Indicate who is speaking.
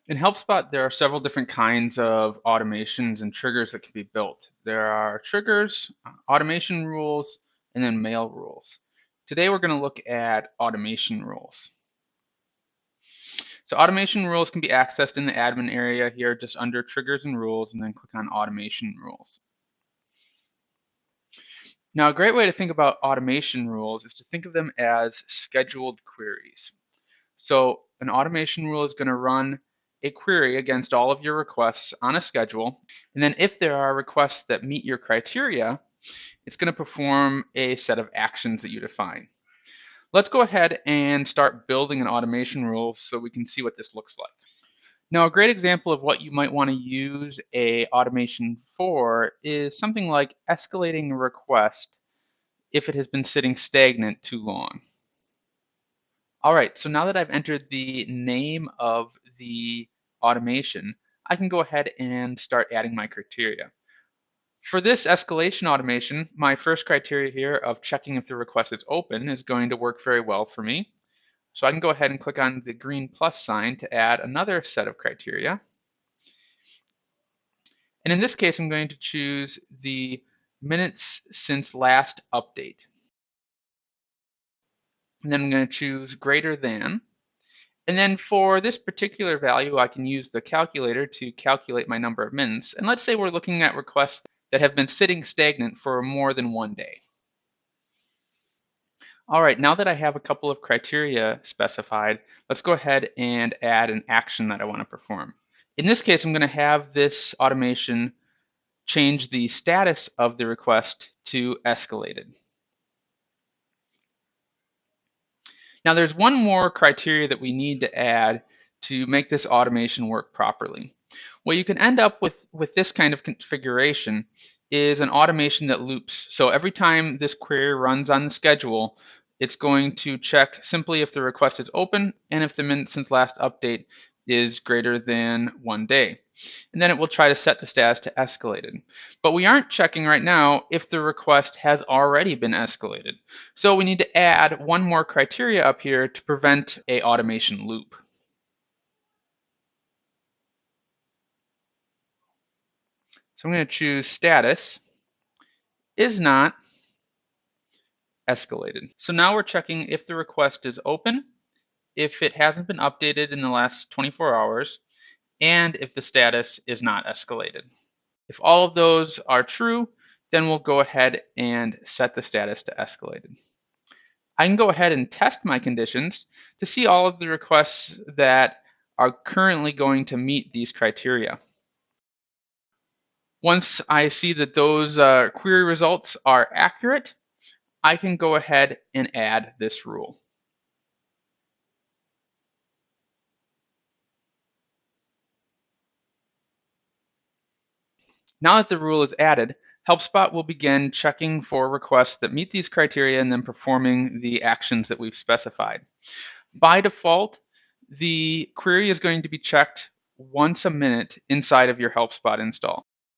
Speaker 1: In HelpSpot, there are several different kinds of automations and triggers that can be built. There are triggers, automation rules, and then mail rules. Today we're going to look at automation rules. So automation rules can be accessed in the admin area here, just under triggers and rules, and then click on automation rules. Now, a great way to think about automation rules is to think of them as scheduled queries. So an automation rule is going to run a query against all of your requests on a schedule. And then if there are requests that meet your criteria, it's going to perform a set of actions that you define. Let's go ahead and start building an automation rule so we can see what this looks like. Now, a great example of what you might want to use a automation for is something like escalating a request if it has been sitting stagnant too long. All right, so now that I've entered the name of the automation, I can go ahead and start adding my criteria. For this escalation automation, my first criteria here of checking if the request is open is going to work very well for me. So I can go ahead and click on the green plus sign to add another set of criteria. And in this case, I'm going to choose the minutes since last update. And then I'm going to choose greater than. And then for this particular value, I can use the calculator to calculate my number of minutes. And let's say we're looking at requests that have been sitting stagnant for more than one day. All right, now that I have a couple of criteria specified, let's go ahead and add an action that I want to perform. In this case, I'm going to have this automation change the status of the request to escalated. Now there's one more criteria that we need to add to make this automation work properly. What you can end up with this kind of configuration is an automation that loops. So every time this query runs on the schedule, it's going to check simply if the request is open and if the minutes since last update is greater than 1 day. And then it will try to set the status to escalated. But we aren't checking right now if the request has already been escalated. So we need to add one more criteria up here to prevent a automation loop. So I'm going to choose status is not escalated. So now we're checking if the request is open, if it hasn't been updated in the last 24 hours, and if the status is not escalated. If all of those are true, then we'll go ahead and set the status to escalated. I can go ahead and test my conditions to see all of the requests that are currently going to meet these criteria. Once I see that those query results are accurate, I can go ahead and add this rule. Now that the rule is added, HelpSpot will begin checking for requests that meet these criteria and then performing the actions that we've specified. By default, the query is going to be checked once a minute inside of your HelpSpot install.